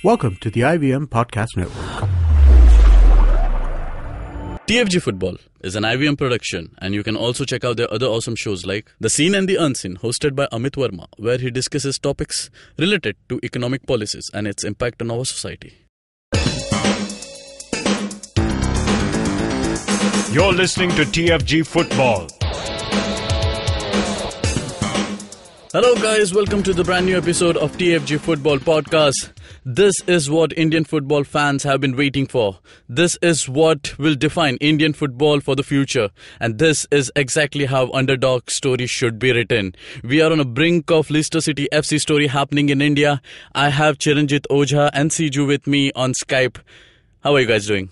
Welcome to the IVM Podcast Network. TFG Football is an IVM production, and you can also check out their other awesome shows like The Seen and the Unseen, hosted by Amit Verma, where he discusses topics related to economic policies and its impact on our society. You're listening to TFG Football. Hello guys, welcome to the brand new episode of TFG Football Podcast. This is what Indian football fans have been waiting for. This is what will define Indian football for the future. And this is exactly how underdog stories should be written. We are on a brink of Leicester City FC story happening in India. I have Chiranjit Ojha and Siju with me on Skype. How are you guys doing?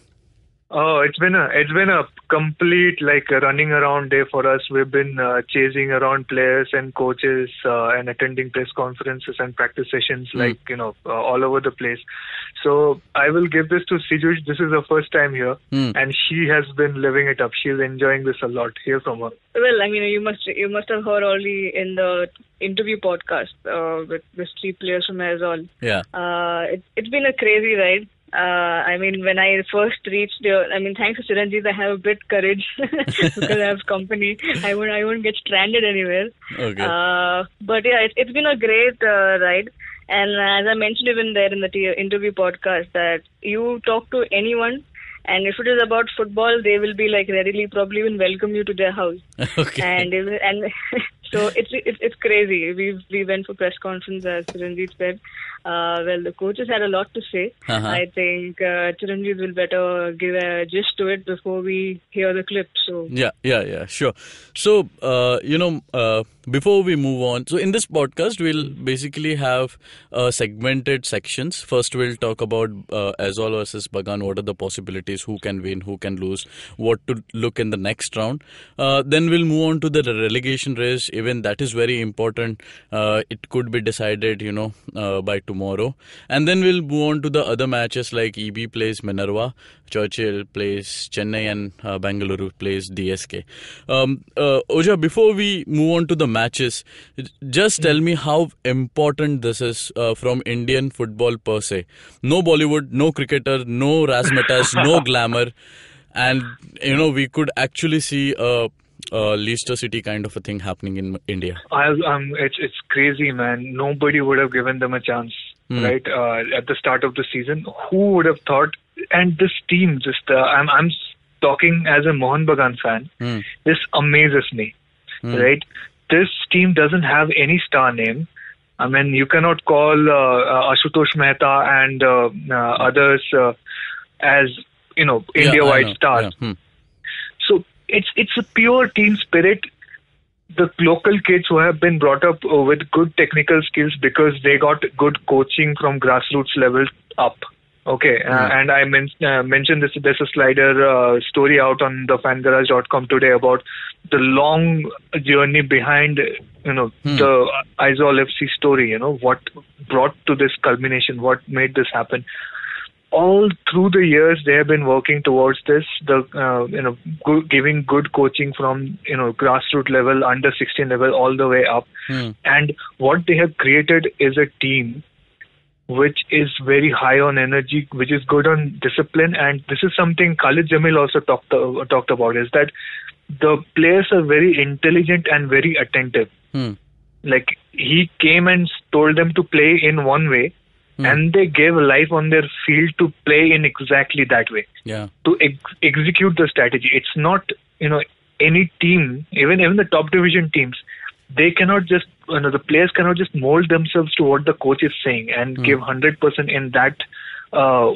Oh, it's been a complete running around day for us. We've been chasing around players and coaches and attending press conferences and practice sessions all over the place. So I will give this to Siju. This is her first time here, and she has been living it up. She's enjoying this a lot. Hear from her. Well, I mean, you must have heard already in the interview podcast with the three players from Aizawl. Yeah. It's been a crazy ride. When I first reached here, thanks to Chiranjit, I have a bit courage because I have company. I won't get stranded anywhere. Okay. But yeah, it's been a great ride. And as I mentioned even there in the interview podcast, that you talk to anyone, and if it is about football, they will be readily probably even welcome you to their house. Okay. And so it's crazy. We went for press conference, as Chiranjit said. The coaches had a lot to say. Uh-huh. I think Chiranjit will better give a gist to it before we hear the clip. So Yeah, sure. So, before we move on, so in this podcast, we'll basically have segmented sections. First, we'll talk about Aizawl versus Bagan. What are the possibilities? Who can win? Who can lose? What to look in the next round? Then we'll move on to the relegation race. Even that is very important. It could be decided, by tomorrow. And then we'll move on to the other matches like EB plays Minerva, Churchill plays Chennai, and Bengaluru plays DSK. Ojha, before we move on to the matches, just tell me how important this is from Indian football per se. No Bollywood, no cricketer, no razzmatazz, no glamour. And, we could actually see Leicester City kind of a thing happening in India. It's crazy, man. Nobody would have given them a chance, right? At the start of the season, who would have thought? And this team, I'm talking as a Mohun Bagan fan. This amazes me, right? This team doesn't have any star name. I mean, you cannot call Ashutosh Mehta and others as India-wide stars. Yeah. So it's a pure team spirit. The local kids who have been brought up with good technical skills because they got good coaching from grassroots level up. Okay, and I mentioned this. There's a slider story out on the fangarage.com today about the long journey behind, the Aizawl FC story. What brought to this culmination? What made this happen? All through the years, they have been working towards this. Giving good coaching from grassroots level, under 16 level, all the way up. And what they have created is a team which is very high on energy, which is good on discipline. And this is something Khalid Jamil also talked about, is that the players are very intelligent and very attentive. He came and told them to play in one way, and they gave life on their field to play in exactly that way. Yeah. To execute the strategy. It's not, any team, even the top division teams, they cannot just, the players cannot just mold themselves to what the coach is saying and give 100% in that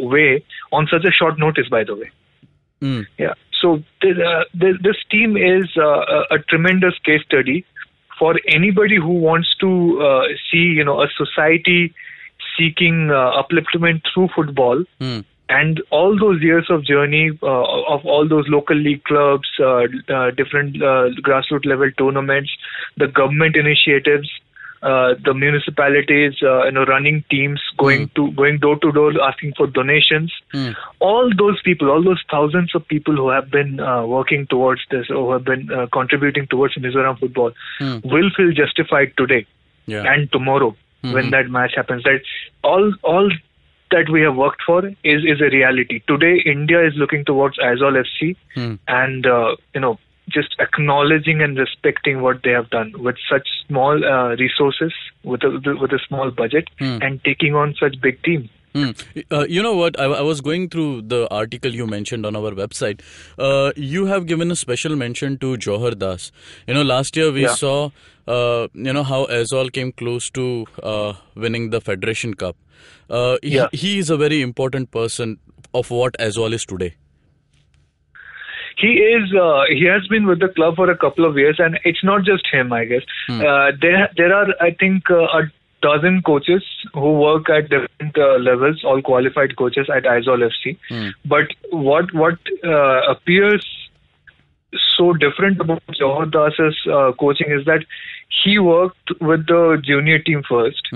way on such a short notice, by the way. Yeah. So this team is a tremendous case study for anybody who wants to see, a society seeking upliftment through football, and all those years of journey of all those local league clubs, different grassroots level tournaments, the government initiatives, the municipalities, running teams, going door to door asking for donations. All those people, all those thousands of people who have been working towards this, or who have been contributing towards Mizoram football, will feel justified today and tomorrow when that match happens. That all that we have worked for is a reality. Today, India is looking towards Aizawl FC and, just acknowledging and respecting what they have done with such small resources, with a small budget, and taking on such big team. You know what? I was going through the article you mentioned on our website. You have given a special mention to Johar Das. Last year we saw, how Aizawl came close to winning the Federation Cup. He is a very important person of what Aizawl is today. He is. He has been with the club for a couple of years, and it's not just him, I guess. There are, I think, a dozen coaches who work at different levels, all qualified coaches at Aizawl FC. But what appears so different about Johar Das's coaching is that he worked with the junior team first.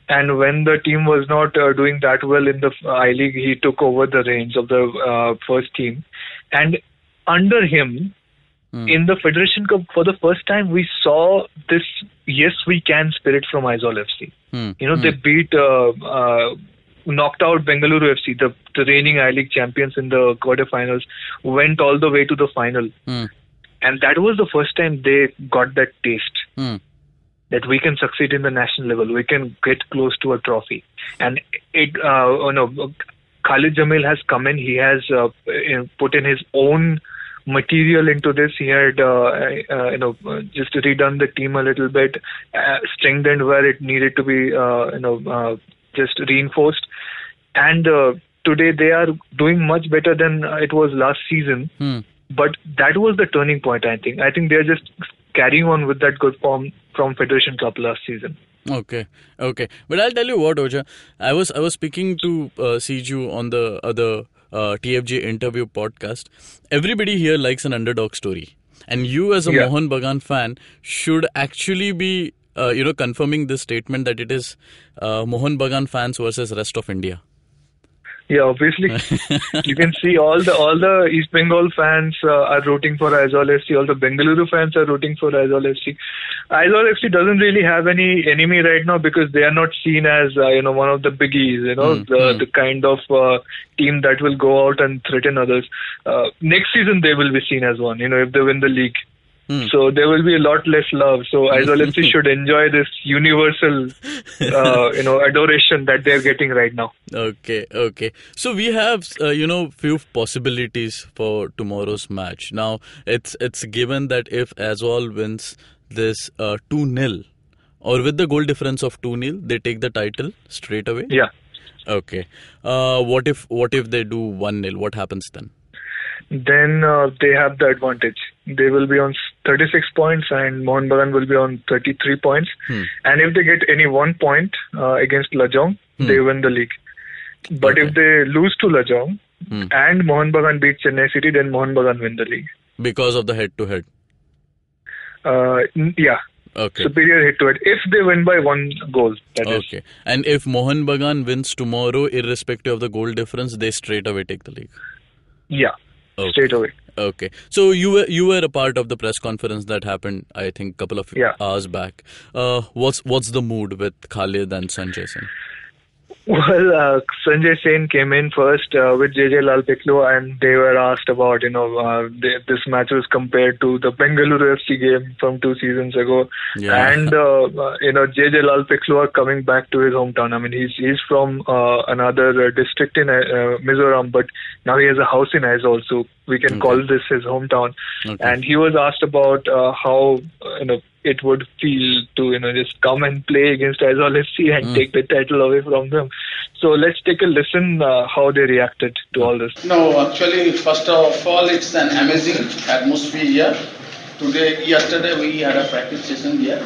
And when the team was not doing that well in the I-League, he took over the reins of the first team. And under him, in the Federation Cup, for the first time, we saw this yes we can spirit from Aizawl FC. They beat, knocked out Bengaluru FC, the reigning I-League champions in the quarterfinals, went all the way to the final. And that was the first time they got that taste. That we can succeed in the national level, we can get close to a trophy. And Khalid Jamil has come in, he has put in his own material into this. He had just redone the team a little bit, strengthened where it needed to be just reinforced, and today they are doing much better than it was last season. But that was the turning point. I think they're just carrying on with that good form from Federation Cup last season. Okay. But I'll tell you what, Oja, I was speaking to Siju on the other TFG interview podcast. Everybody here likes an underdog story, and you as a Mohun Bagan fan should actually be confirming this statement that it is Mohun Bagan fans versus rest of India. Yeah, obviously. You can see all the East Bengal fans are rooting for Aizawl FC. All the Bengaluru fans are rooting for Aizawl FC. Aizawl FC doesn't really have any enemy right now because they are not seen as one of the biggies. The kind of team that will go out and threaten others. Next season they will be seen as one. If they win the league. So there will be a lot less love. So Aizawl FC should enjoy this universal, adoration that they're getting right now. Okay. So we have, few possibilities for tomorrow's match. Now, it's given that if Aizawl wins this 2-0, or with the goal difference of 2-0, they take the title straight away? Yeah. Okay. What if they do 1-0? What happens then? Then they have the advantage. They will be on 36 points and Mohun Bagan will be on 33 points. And if they get any 1 point against Lajong, they win the league. But if they lose to Lajong and Mohun Bagan beat Chennai City, then Mohun Bagan win the league. Because of the head-to-head? Yeah. Okay. Superior head-to-head. If they win by 1 goal, that is. Okay. And if Mohun Bagan wins tomorrow, irrespective of the goal difference, they straight away take the league? Yeah. Okay. Straight away. Okay. So you were a part of the press conference that happened, I think, a couple of hours back. What's the mood with Khalid and Sanjay Singh? Well, Sanjay Sen came in first with JJ Lal Piklo, and they were asked about, this match was compared to the Bengaluru FC game from 2 seasons ago. Yeah. And, JJ Lal Piklo are coming back to his hometown. I mean, he's from another district in Mizoram, but now he has a house in Aizawl, so we can call this his hometown. Okay. And he was asked about how, it would feel to just come and play against Aizawl FC and take the title away from them. So let's take a listen how they reacted to all this. No, actually, first of all, it's an amazing atmosphere here. Yesterday we had a practice session here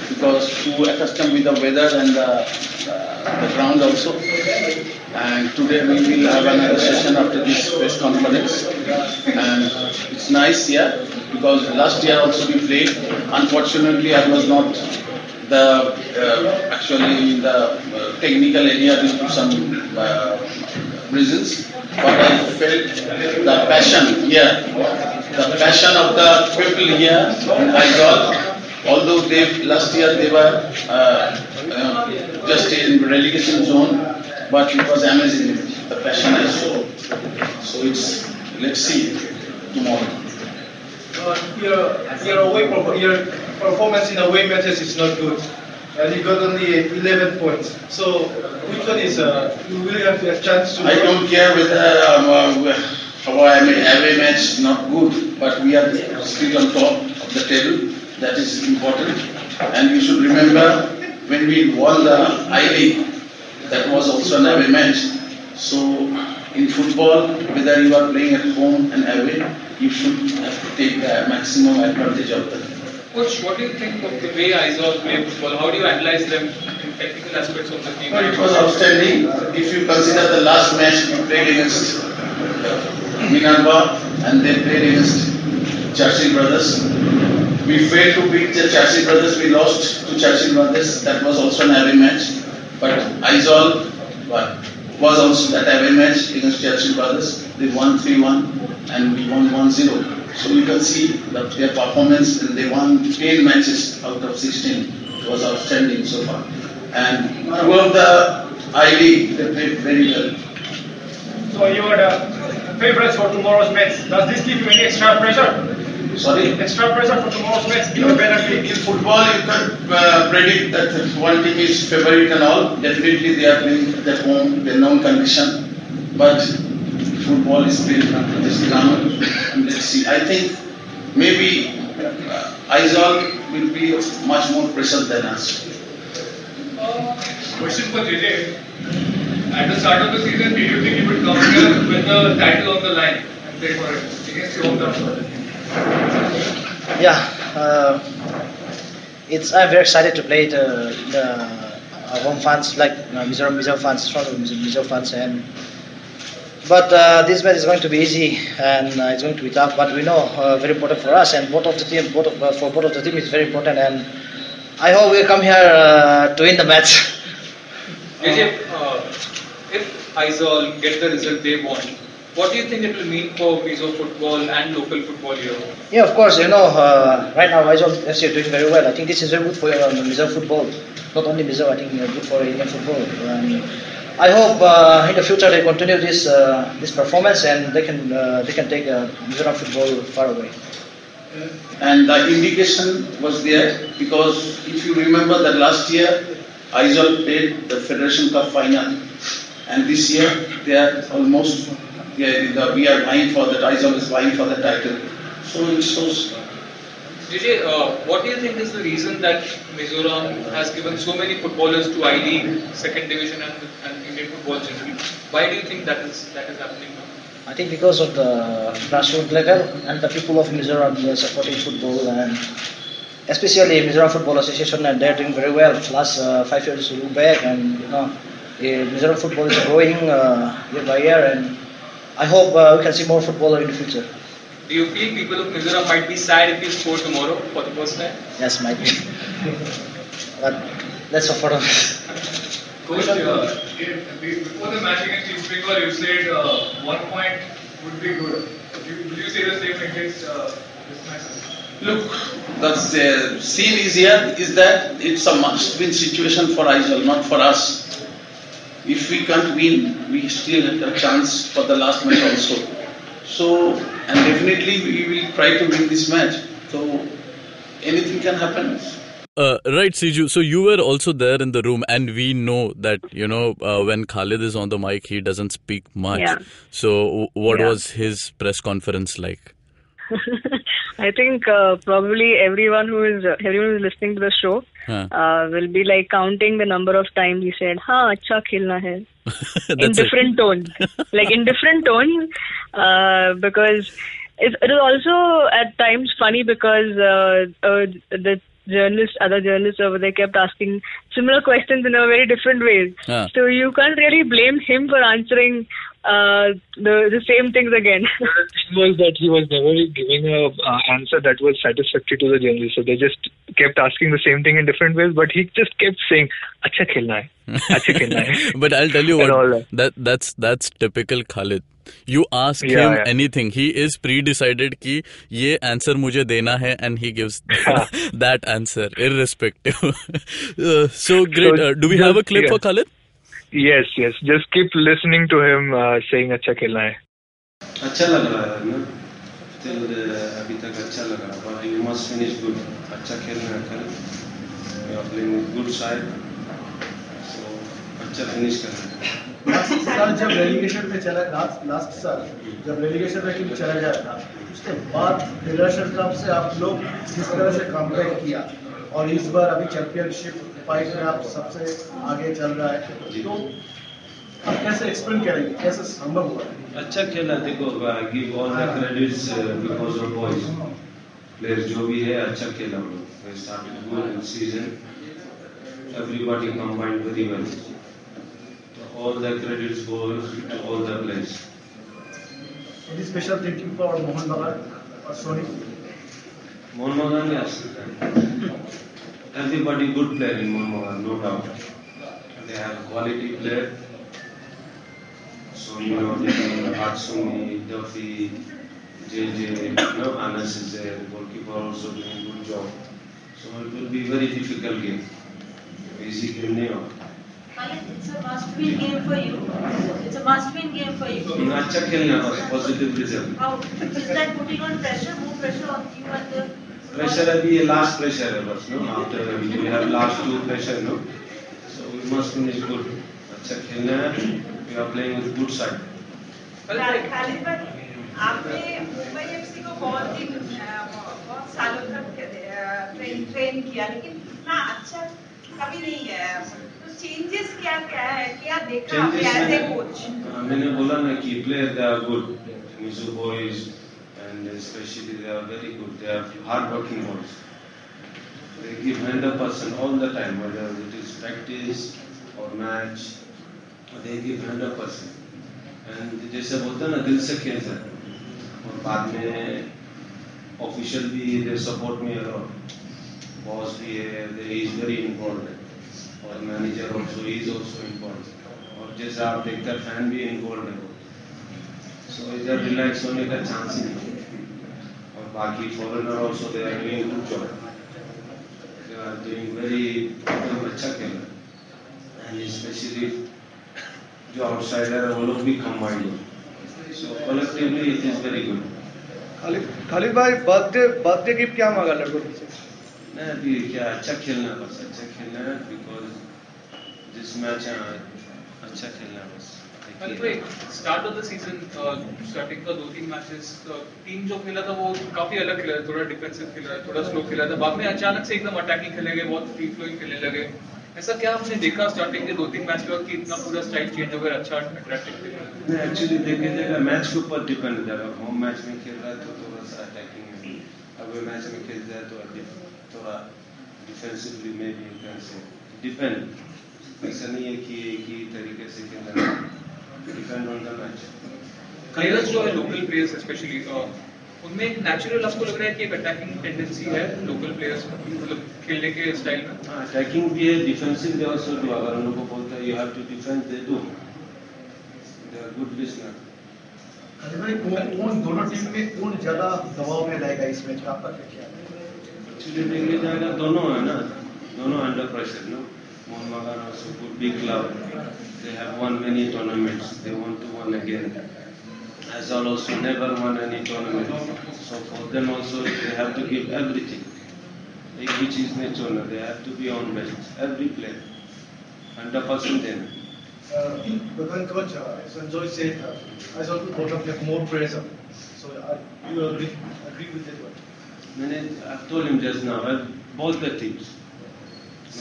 because to accustom with the weather and the ground also. And today we will have another session after this press conference. And it's nice here because last year also we played. Unfortunately, I was not actually in the technical area due to some reasons. But I felt the passion here, the passion of the people here in Aizawl. Although last year they were just in relegation zone, but it was amazing, the passion I saw. So let's see tomorrow. Your performance in away matches is not good. And you got only 11 points. So which one is you will have a chance to? I don't care whether our away match not good, but we are still on top of the table. That is important. And you should remember when we won the I-League, that was also an away match. So in football, whether you are playing at home and away, you should have to take the maximum advantage of that. Coach, what do you think of the way Aizawl play football? How do you analyze them in technical aspects of the game? Well, it was outstanding. If you consider the last match we played against Minerva and they played against Churchill brothers. We failed to beat the Churchill brothers. We lost to Churchill brothers. That was also an away match. But Aizawl was also that away match against Churchill brothers. They won 3-1 and we won 1-0. So you can see that their performance, and they won 10 matches out of 16. It was outstanding so far. And throughout the I-League, they played very well. So you are the favorites for tomorrow's match. Does this give you any extra pressure? Sorry? Extra pressure for tomorrow's match? You are better team. In football, you can predict that one team is favorite and all. Definitely they are playing at home, their known condition. But football is played on this ground. And let's see. I think maybe Aizawl will be much more pressure than us. Question for JJ. At the start of the season, did you think you would come here with the title on the line and play for it against your hometown? Yeah, I'm very excited to play the home fans, like Mizoram fans, strong Mizoram fans, but this match is going to be easy and it's going to be tough. But we know very important for us, and for both of the team it's very important. And I hope we come here to win the match. If Aizawl get the result they want, what do you think it will mean for Mizo football and local football here? Yeah, of course. Right now Aizawl FC are doing very well. I think this is very good for Mizo football. Not only Mizo, I think good for Indian football. I hope in the future they continue this performance and they can take Mizoram football far away. And the indication was there because if you remember that last year Aizawl played the Federation Cup final, and this year they are almost we are vying for that. Aizawl is vying for the title. So it shows. JJ, what do you think is the reason that Mizoram has given so many footballers to I-League, second division, and Indian football generally? Why do you think that is happening now? I think because of the grassroots level and the people of Mizoram supporting football, and especially Mizoram Football Association, and they're doing very well. Last 5 years to look back, and Mizoram football is growing year by year, and I hope we can see more footballer in the future. Do you feel people of Mizoram might be sad if you score tomorrow for the first time? Yes, might be. But let's hope for them. Coach, before the match against East Bengal, you said 1 point would be good. Will you say the same against this match? Look, the scene is here is that it's a must-win situation for Aizawl, not for us. If we can't win, we still have a chance for the last match also. So, and definitely we will try to win this match. So, anything can happen. Right, Siju. So you were also there in the room, and we know that when Khalid is on the mic, he doesn't speak much. Yeah. So what was his press conference like? I think probably everyone who is listening to the show will be like counting the number of times he said, "Ha, acha khelna hai," in different tones, because it is also at times funny because the other journalists over there kept asking similar questions in a very different ways. So you can't really blame him for answering the same things again. The thing was that he was never giving an answer that was satisfactory to the journalists. So they just kept asking the same thing in different ways, but he just kept saying, "Acha khelna hai, acha khelna hai." But I'll tell you what, that's typical Khalid. You ask him anything, he is pre-decided कि ये answer मुझे देना है, and he gives that answer irrespective. So great. Do we have a clip for Khalid? Yes, yes. Just keep listening to him saying अच्छा खेलना है. अच्छा लग रहा है ना still अभी तक अच्छा लग रहा है but you must finish good अच्छा खेलना है कल you are playing with good side so अच्छा finish करना है लास्ट साल जब रेलीगेशन में चला लास्ट साल जब रेलीगेशन में टीम चला गया था उसके बाद फेडरेशन कप से आप लोग जिस तरह से कमबैक किया और इस बार अभी चैंपियनशिप फाइट में आप सबसे आगे चल रहा है तो आप कैसे एक्सप्लेन करेंगे कैसे संभव हुआ अच्छा खेला देखो give all the credits because of boys player जो भी है अच्छा खेला हम लोग we started good in season everybody combined very well तो all the credits goes to all the players any special thinking for Mohun Bagan और सोनी मोहन बगान yes everybody good player in Mohun Bagan no doubt they have quality player so you know they have Hatsumi, Duffy, JJ, no Anas is there, goalkeeper also doing good job. So it will be very difficult game. Easy game nahi hoga. It's a must-win game for you. It's a must-win game for you. अच्छा खेलना बस positive result. How is that putting on pressure? More pressure on you and the Pressure अभी ये last pressure है बस no after we have last two pressure no so we must finish good. अच्छा खेलना है we are playing with good side. Khalid भाई आपने Mumbai FC को बहुत सालों तक ट्रेन किया लेकिन इतना अच्छा कभी नहीं गया तो चेंजेस क्या क्या है क्या देखा आपने एज ए कोच मैंने बोला ना कि player they are good Mizu boys and especially they are very good they are hard working boys they give 100% all the time whether it is practice or match they give 100% and जैसे बोलते हैं ना दिल से खेलते हैं और बाद में ऑफिशियल भी they support me a lot boss भी है they is very important और manager also is also important और जैसे आप देखते हैं फैन भी इन्वॉल्व है so इधर रिलैक्स होने का चांस ही नहीं और बाकी foreigner also they are doing good job they are doing very अच्छा खेल and especially जो आउटसाइडर है वो लोग भी कंबाइंड हो so collectively it is very good Khalid भाई बर्थडे गिफ्ट क्या मांगा लड़कों से मैं अभी क्या अच्छा खेलना बस अच्छा खेलना है बिकॉज दिस मैच अच्छा खेलना बस start of the season starting का 2-3 मैचेस टीम जो खेला था वो काफी अलग खेला था थोड़ा डिफेंसिव खेला थोड़ा स्लो खेला था बाद में अचानक से एकदम अटैकिंग खेले गए बहुत फ्री फ्लोइंग खेलने लगे ऐसा क्या आपने देखा स्टार्टिंग के 2-3 मैच में कि इतना पूरा स्टाइल चेंज हो गया अच्छा अट्रैक्टिव खेला नहीं एक्चुअली देखे जाएगा मैच के ऊपर डिपेंड है होम मैच में खेल रहा है तो थोड़ा सा अटैकिंग है अगर मैच में खेल जाए तो थोड़ा डिफेंसिवली में भी यू कैन से डिपेंड ऐसा नहीं है कि एक ही तरीके से खेलना depend on the match players जो है लोकल प्लेयर्स स्पेशली उनमें एक नेचुरल आपको लग रहा है कि एक अटैकिंग टेंडेंसी है लोकल प्लेयर्स मतलब खेलने के स्टाइल में अटैकिंग भी है डिफेंसिव दे आल्सो डू अगर उन लोगों को बोलता है you have to defend they do they are good listener अरे भाई कौन दोनों टीम में कौन ज्यादा दबाव में रहेगा इस मैच का आपका क्या एक्चुअली देखने जाएगा दोनों है ना दोनों अंडर प्रेशर नो मोहन बगान also good big club they have won many tournaments they want to win again Aizawl also never won any tournament so for them also they have to give everything एक भी चीज नहीं छोड़ना they have to be on best every player 100% देना Bagan coach Sanjoy said Aizawl to both of them more pressure so you agree with that one मैंने I've told him just now both the teams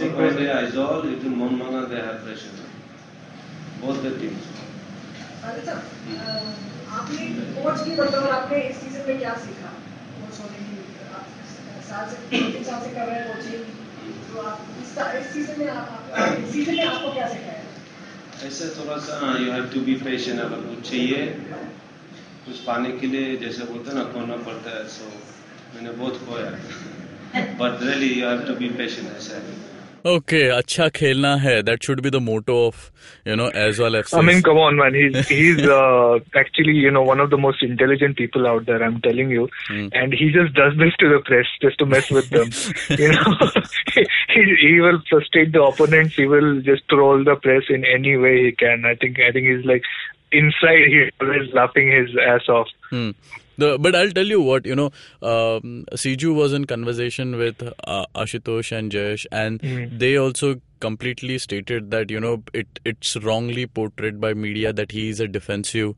not only Aizawl even Mohun Bagan they have pressure both the teams आपने coach की बतौर आपने इस season में क्या सीखा coach होने की साल से कर रहे हैं कोचिंग तो आप इस सीजन में आपको क्या सिखाया ऐसे थोड़ा सा you have to be patient अगर कुछ चाहिए कुछ पाने के लिए जैसे बोलते हैं ना खोना पड़ता है सो मैंने बहुत खोया but really you have to be patient ऐसा है Okay, अच्छा खेलना है. That should be the motto of, Aizawl FC. I mean, come on, man. He's actually, one of the most intelligent people out there, I'm telling you. And he just does this to the press just to mess with them. He will frustrate the opponents. He will just troll the press in any way he can. I think he's like, inside he's always laughing his ass off. But I'll tell you what, Siju was in conversation with Ashutosh and Jayesh, and they also completely stated that, it's wrongly portrayed by media that he is a defensive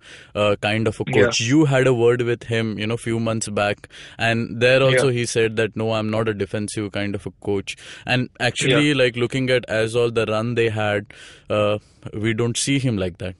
kind of a coach. Yeah. You had a word with him, few months back, and there also he said that, no, I'm not a defensive kind of a coach. And actually, like looking at Aizawl, the run they had, we don't see him like that.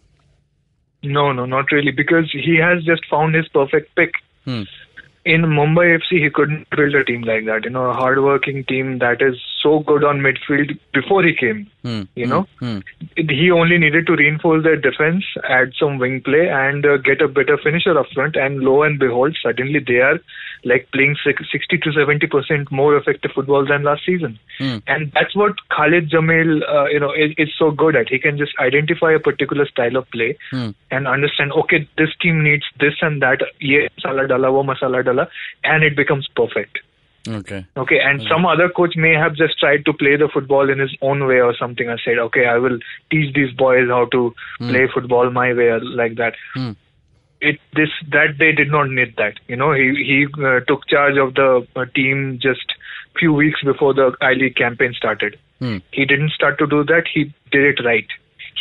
No, not really, because he has just found his perfect pick. In Mumbai FC, he couldn't build a team like that. A hard-working team that is so good on midfield before he came. He only needed to reinforce their defense, add some wing play, and get a better finisher up front. And lo and behold, suddenly they are like playing 60 to 70% more effective football than last season. And that's what Khalid Jamil, is so good at. He can just identify a particular style of play and understand, okay, this team needs this and that, ye masala dala, wo masala dala, and it becomes perfect. Okay, and some other coach may have just tried to play the football in his own way or something and said, okay, I will teach these boys how to play football my way or like that. That they did not need that. He took charge of the team just few weeks before the I-League campaign started. He didn't start to do that. He did it right.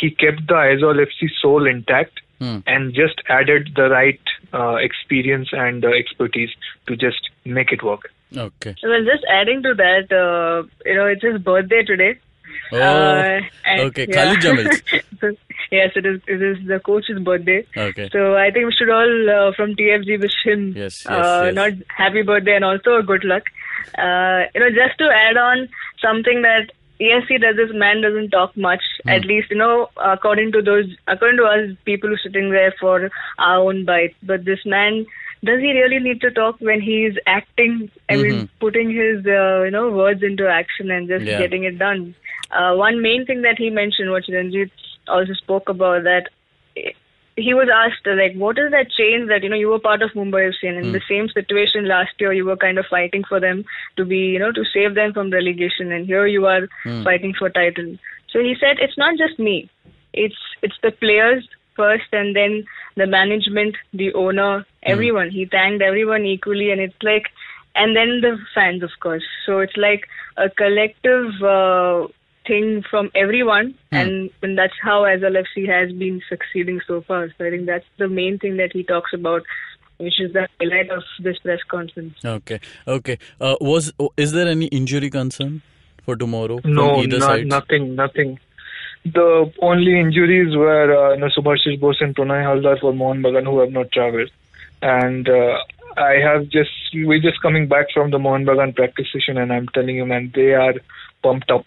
He kept the Aizawl FC soul intact and just added the right experience and expertise to just make it work. Okay. Well, just adding to that, it's his birthday today. Okay. Khalid Jamil. Yes, it is the coach's birthday. Okay. So I think we should all from TFG wish him not happy birthday and also good luck. Just to add on something that yes, this man doesn't talk much. At least according to us people who are sitting there for our own bite. But this man, does he really need to talk when he's acting? I mean, putting his words into action and just getting it done. One main thing that he mentioned, what Ranjit also spoke about, that he was asked, like, what is that change that, you were part of Mumbai FC and in the same situation last year, you were kind of fighting for them to be, to save them from relegation, and here you are fighting for title. So he said, it's not just me. It's the players first, and then the management, the owner, everyone. He thanked everyone equally, and it's like, and then the fans, of course. So it's like a collective thing from everyone, and that's how Aizawl FC has been succeeding so far. So I think that's the main thing that he talks about, which is the highlight of this press conference. Okay. Is there any injury concern for tomorrow? No, from either side? Nothing. The only injuries were Subhashish Bose and Pranay Haldar for Mohun Bagan, who have not travelled. And we're just coming back from the Mohun Bagan practice session, and I'm telling you, man, they are pumped up.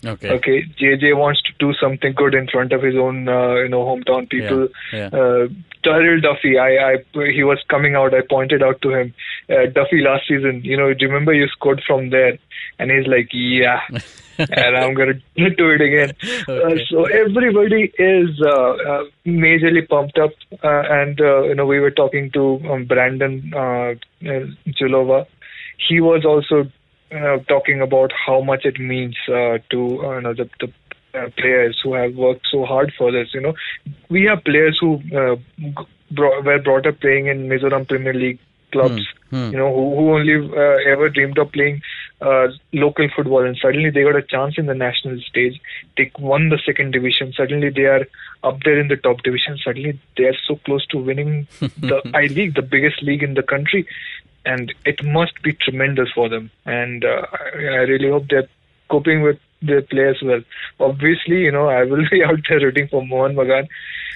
Okay. JJ wants to do something good in front of his own, hometown people. Tyrell Duffy, he was coming out. I pointed out to him, Duffy last season. Remember you scored from there, and he's like, yeah, and I'm gonna do it again. So everybody is majorly pumped up, and we were talking to Brandon Julova. He was also talking about how much it means to the players who have worked so hard for this. We have players who were brought up playing in Mizoram Premier League clubs, who only ever dreamed of playing local football, and suddenly they got a chance in the national stage. They won the second division. Suddenly they are up there in the top division. Suddenly they are so close to winning the I-League, the biggest league in the country. And it must be tremendous for them. And I really hope they're coping with their players well. Obviously, I will be out there rooting for Mohun Bagan.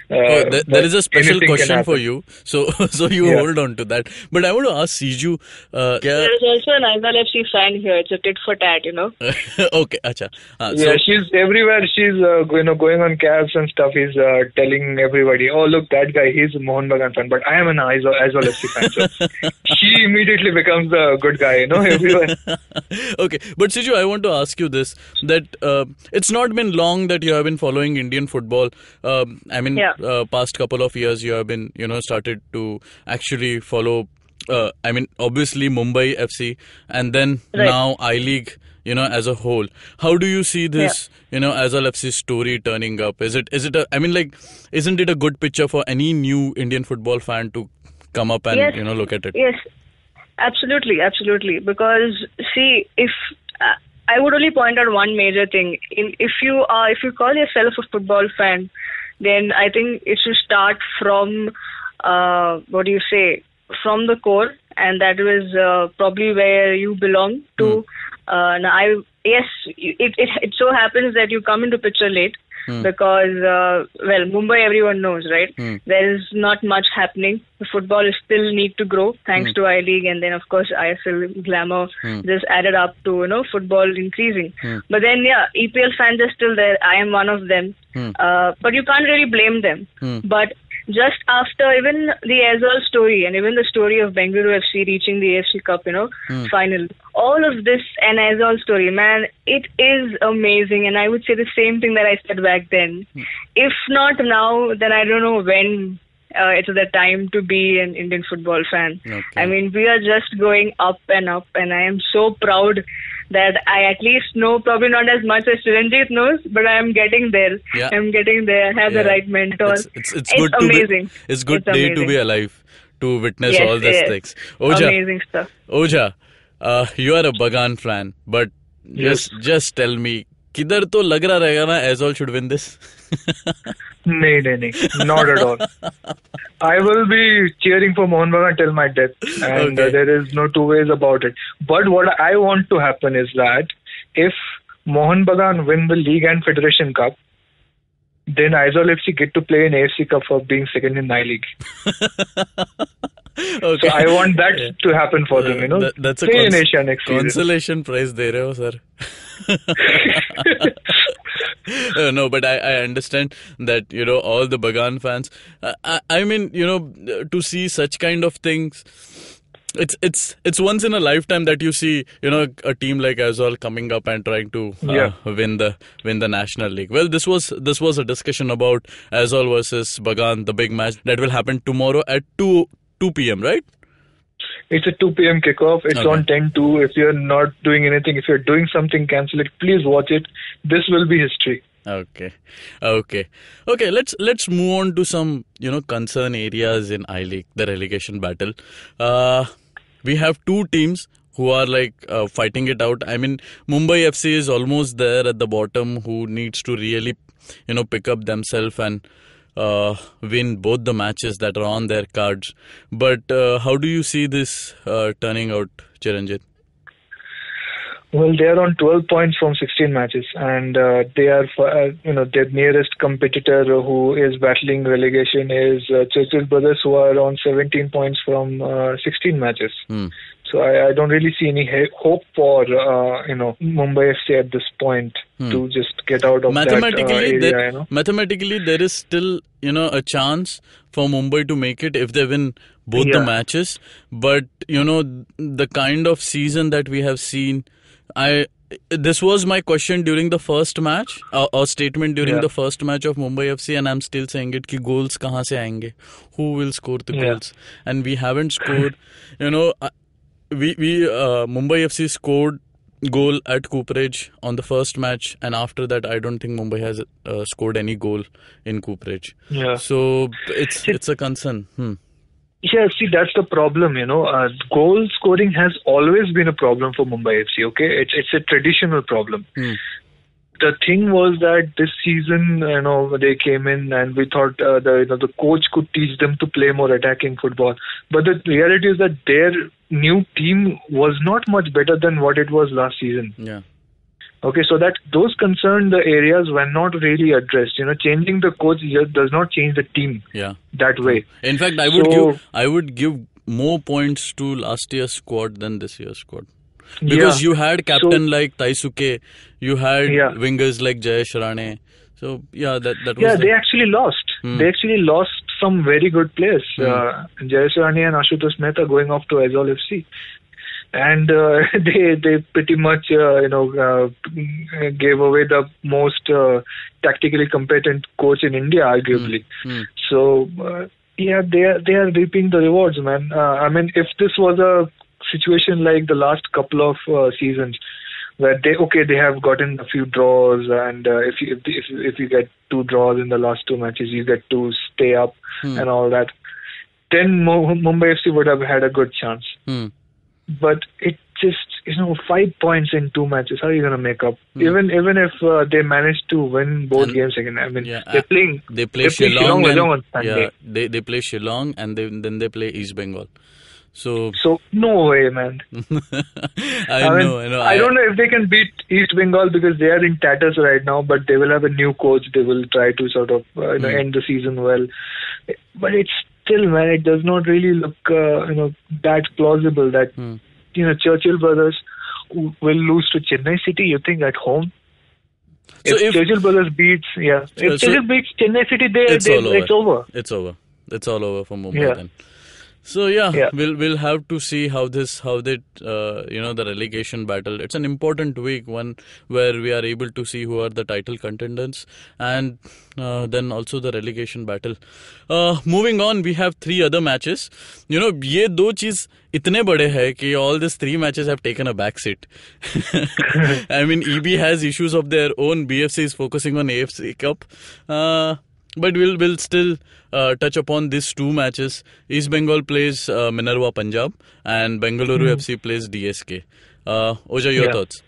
There is a special anything can question for happen. you, so you hold on to that. But I want to ask Siju. There is also an Aizawl FC fan here. It's a tit for tat, Okay, acha. Yeah, she's everywhere. She's going on cabs and stuff. He's telling everybody, "Oh, look, that guy. He's a Mohun Bagan fan." But I am an Aizawl FC fan. So she immediately becomes the good guy, everywhere. Okay, but Siju, I want to ask you this: that it's not been long that you have been following Indian football. Past couple of years you have been, started to actually follow. Obviously Mumbai FC, and then now I-League, as a whole. How do you see this, Aizawl FC story turning up? Isn't it a good picture for any new Indian football fan to come up and, look at it? Yes, absolutely. Because see, if I would only point out one major thing. If you call yourself a football fan, then I think it should start from from the core, and that was probably where you belong to. It so happens that you come into picture late because Mumbai, everyone knows, right? There is not much happening. The football is still need to grow thanks to I-League, and then of course ISL glamour just added up to football increasing. But then EPL fans are still there. I am one of them, but you can't really blame them. But just after even the Aizawl story and even the story of Bengaluru FC reaching the AFC Cup, final, all of this and Aizawl story, man, it is amazing. And I would say the same thing that I said back then. If not now, then I don't know when it's the time to be an Indian football fan. Okay. I mean, we are just going up and up, and I am so proud that I at least know, probably not as much as Chiranjit knows, but I am getting there. Yeah. I'm getting there. I have the right mentor. It's good amazing. It's good day to be alive, to witness all these things. Oja, amazing stuff. Oja, you are a Bagan fan, but just tell me, किधर तो लग रहा रहेगा ना Aizawl should win this? नहीं, not at all. I will be cheering for Mohun Bagan till my death, and there is no two ways about it. But what I want to happen is that if Mohun Bagan win the league and Federation Cup, then Aizawl FC get to play in AFC Cup for being second in I-League. So I want that to happen for them, That's a in Asia next season. Consolation prize de rahe ho, sir. No, but I understand that, all the Bagan fans, to see such kind of things, it's once in a lifetime that you see, a team like Aizawl coming up and trying to win the National League. Well, this was a discussion about Aizawl versus Bagan, the big match that will happen tomorrow at 2 p.m., right? It's a 2 p.m. kickoff. It's on 10-2. If you're not doing anything, if you're doing something, cancel it. Please watch it. This will be history. Okay. Let's move on to some concern areas in I-League, the relegation battle. We have two teams who are fighting it out. I mean, Mumbai FC is almost there at the bottom, who needs to really pick up themselves and win both the matches that are on their cards. But how do you see this turning out, Chiranjit? Well, they are on 12 points from 16 matches, and they are, their nearest competitor who is battling relegation is Churchill brothers, who are on 17 points from 16 matches. So I don't really see any hope for Mumbai FC at this point to just get out of that area. Mathematically, there is still a chance for Mumbai to make it if they win both the matches. But the kind of season that we have seen, this was my question during the first match, or statement during the first match of Mumbai FC, and I'm still saying it, ki goals kahan se aayenge? Who will score the goals? And we haven't scored. Mumbai FC scored goal at Cooperage on the first match, and after that I don't think Mumbai has scored any goal in Cooperage. So it's a concern. Yeah, see, that's the problem, goal scoring has always been a problem for Mumbai FC, okay? It's a traditional problem. The thing was that this season, they came in and we thought the coach could teach them to play more attacking football. But the reality is that their new team was not much better than what it was last season. Okay, so that those concerned areas were not really addressed. Changing the coach does not change the team that way. In fact, I would give more points to last year's squad than this year's squad. Because you had captain like Taisuke, you had wingers like Jayesh Rane. So, that was... Yeah, they actually lost. They actually lost some very good players. Jayesh Rane and Ashutosh Mehta going off to Aizawl FC. And they pretty much, gave away the most tactically competent coach in India, arguably. So, they are reaping the rewards, man. I mean, if this was a situation like the last couple of seasons, where they have gotten a few draws, and if you get 2 draws in the last 2 matches, you get to stay up and all that, then Mumbai FC would have had a good chance. But it just 5 points in 2 matches. How are you going to make up? Even if they manage to win both games again, I mean, they play Shillong on Sunday. They play Shillong and then they play East Bengal. So no way, man. I know. I don't know if they can beat East Bengal because they are in tatters right now, but they will have a new coach. They will try to sort of end the season well. But it's still, man, it does not really look that plausible that Churchill brothers will lose to Chennai City. You think at home? So if Churchill brothers beats, Churchill beats Chennai City, it's over. It's over. It's all over for Mumbai then. So we'll have to see how the relegation battle. It's an important week, one where we are able to see who are the title contenders, and then also the relegation battle. Moving on, we have 3 other matches. ये 2 चीज इतने बड़े हैं कि all these 3 matches have taken a back seat. I mean, EB has issues of their own. BFC is focusing on AFC Cup. But we'll still touch upon these 2 matches. East Bengal plays Minerva Punjab and Bengaluru FC plays DSK. Oja, your thoughts?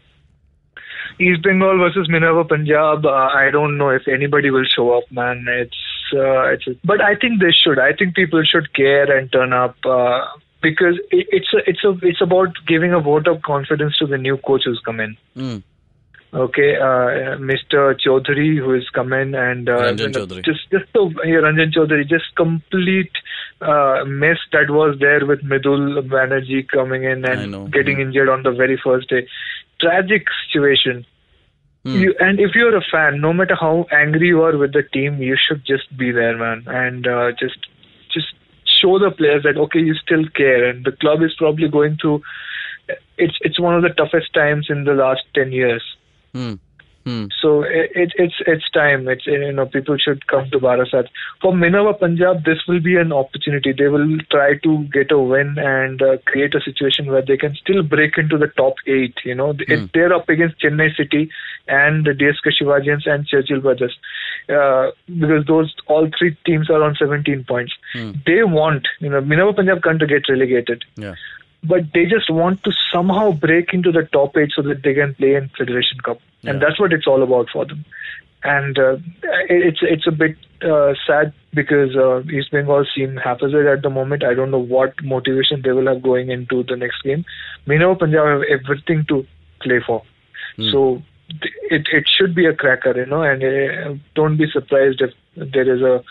East Bengal versus Minerva Punjab. I don't know if anybody will show up, man. But I think they should. I think people should care and turn up because it's about giving a vote of confidence to the new coach who's come in. Okay, Mr. Chaudhary, who has come in, and Ranjan Chaudhary. Ranjan Chaudhary, just complete mess that was there with Midul Banerjee coming in and getting injured on the very first day. Tragic situation. And if you're a fan, no matter how angry you are with the team, you should just be there, man, and just show the players that you still care. And the club is probably going through. It's one of the toughest times in the last 10 years. So it's time. People should come to Barasat. For Minerva Punjab, this will be an opportunity. They will try to get a win and create a situation where they can still break into the top 8. They're up against Chennai City and the DSK Shivajians and Churchill brothers because all 3 teams are on 17 points. They want Minerva Punjab can't get relegated. But they just want to somehow break into the top 8 so that they can play in Federation Cup. And that's what it's all about for them. And it's a bit sad because East Bengal seem haphazard at the moment. I don't know what motivation they will have going into the next game. Minerva Punjab have everything to play for. So it should be a cracker, and don't be surprised if there is a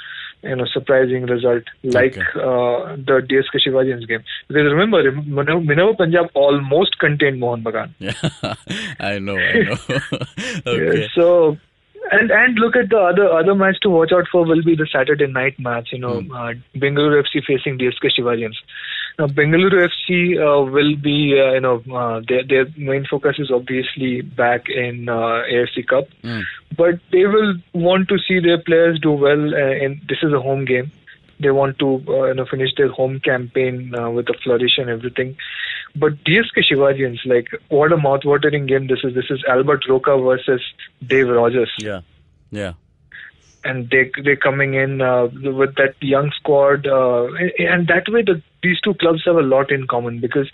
surprising result like the DSK Shivajians game. Because remember, Minerva Punjab almost contained Mohun Bagan. Yeah, I know. Okay. So, and look at the other match to watch out for will be the Saturday night match. Bengaluru FC facing DSK Shivajians. Now, Bengaluru FC will be, their main focus is obviously back in AFC Cup. But they will want to see their players do well, and this is a home game. They want to finish their home campaign with a flourish and everything. But DSK Shivajians, what a mouth-watering game this is. This is Albert Roca versus Dave Rogers. Yeah. And they're coming in with that young squad. And that way, these 2 clubs have a lot in common because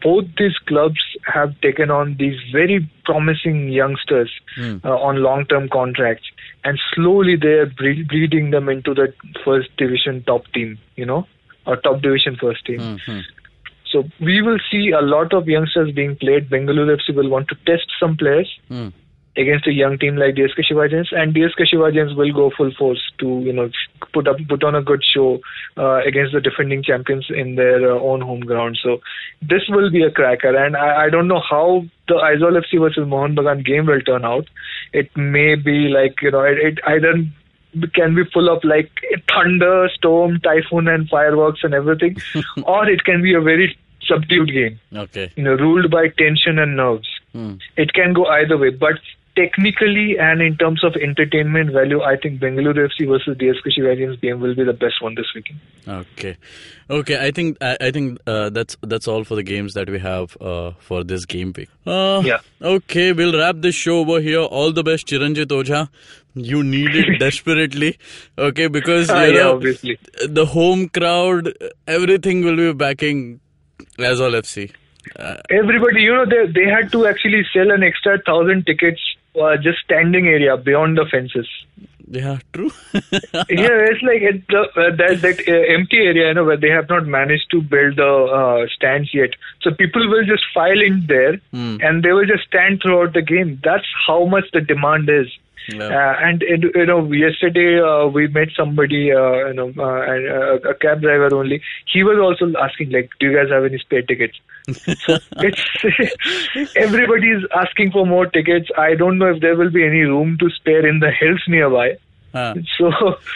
both these clubs have taken on these very promising youngsters on long-term contracts. And slowly they're breeding them into the first division top team, or top division first team. So we will see a lot of youngsters being played. Bengaluru FC will want to test some players. against a young team like DSK Shivajans, and DSK Shivajans will go full force to put on a good show against the defending champions in their own home ground. So this will be a cracker, and I don't know how the Aizawl FC versus Mohun Bagan game will turn out. It may be like it either can be full of like thunder, storm, typhoon, and fireworks and everything, or it can be a very subdued game. Okay. Ruled by tension and nerves. It can go either way, but technically and in terms of entertainment value, I think Bengaluru FC versus DSK Shivajans game will be the best one this weekend. Okay. I think that's all for the games that we have for this game week. Yeah. Okay, we'll wrap this show over here. All the best, Chiranjit Ojha. You need it desperately. Okay, because obviously the home crowd, everything will be backing Aizawl FC. Everybody, they had to actually sell an extra 1,000 tickets just standing area beyond the fences. Yeah, true. It's like that empty area, where they have not managed to build the stands yet. So people will just file in there and they will just stand throughout the game. That's how much the demand is. Yeah. And yesterday we met somebody, a cab driver only. He was also asking, like, do you guys have any spare tickets? So it's everybody is asking for more tickets. I don't know if there will be any room to spare in the hills nearby. So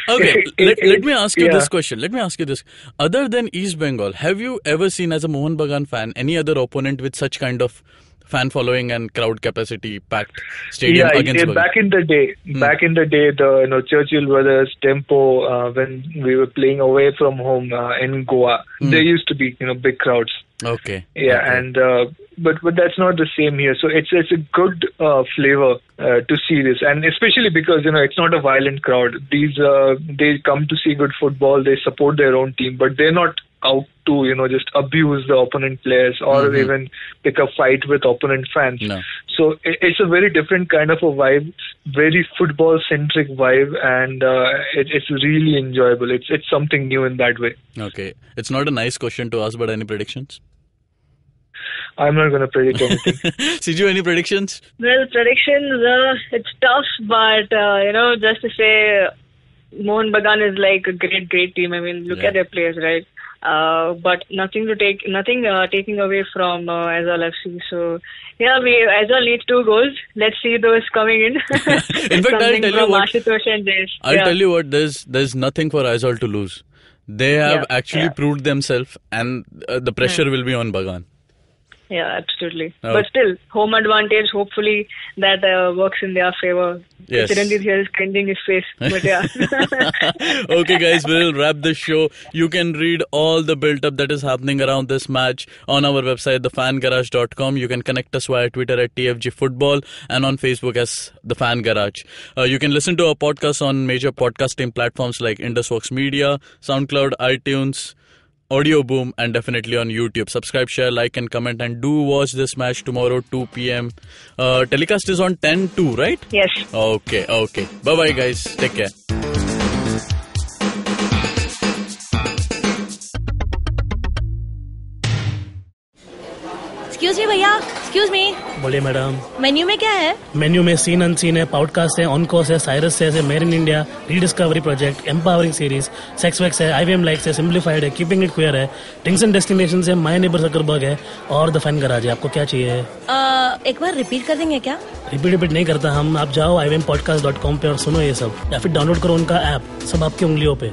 okay, let me ask you this question. Let me ask you this. Other than East Bengal, have you ever seen, as a Mohun Bagan fan, any other opponent with such kind of fan following and crowd capacity packed stadium against Bagan? Back in the day, the Churchill brothers, Tempo, when we were playing away from home in Goa, there used to be big crowds. Okay. Yeah, okay. And but that's not the same here. So it's a good flavor to see this, and especially because it's not a violent crowd. These they come to see good football. They support their own team, but they're not out to just abuse the opponent players or even pick a fight with opponent fans. No. So it's a very different kind of a vibe, very football centric vibe, and it's really enjoyable. It's something new in that way. Okay, it's not a nice question to ask, but any predictions? I'm not going to predict anything. Siju, any predictions? Well, predictions, it's tough, but just to say, Mohun Bagan is like a great team. I mean, look at their players, right? But nothing taking away from Aizawl FC. So Aizawl needs 2 goals. Let's see those coming in. In fact, I'll tell you what. There's nothing for Aizawl to lose. They have actually proved themselves, and the pressure will be on Bagan. Yeah, absolutely. Oh. But still, home advantage, hopefully that works in their favor. Yes. Chiranjit here is cleansing his face. But yeah. Okay, guys, we'll wrap this show. You can read all the build-up that is happening around this match on our website, thefangarage.com. You can connect us via Twitter at TFG Football and on Facebook as The Fan Garage. You can listen to our podcast on major podcasting platforms like Indusvox Media, SoundCloud, iTunes, Audio Boom, and definitely on YouTube. Subscribe, share, like and comment, and do watch this match tomorrow 2 p.m. Telecast is on 10/2, right? Yes. Okay. Bye-bye, guys. Take care. Excuse me भैया, excuse me. बोलिए madam. Menu में क्या है? Menu में scene unseen है, podcast है, on course है, Cyrus है, made in India, rediscovery project, empowering series, sex wax है, IVM लाइक्स है, सिंप्लीफाइड है, कीपिंग इट क्वियर है, ड्रिंक्स एंड डेस्टिनेशंस है, माय नेबर जकरबर्ग है और द फैन गराज है. आपको क्या चाहिए? एक बार रिपीट कर देंगे क्या? रिपीट नहीं करता हम. आप जाओ IVMpodcast.com पे और सुनो ये सब, या फिर डाउनलोड करो उनका ऐप. सब आपकी उंगलियों पे.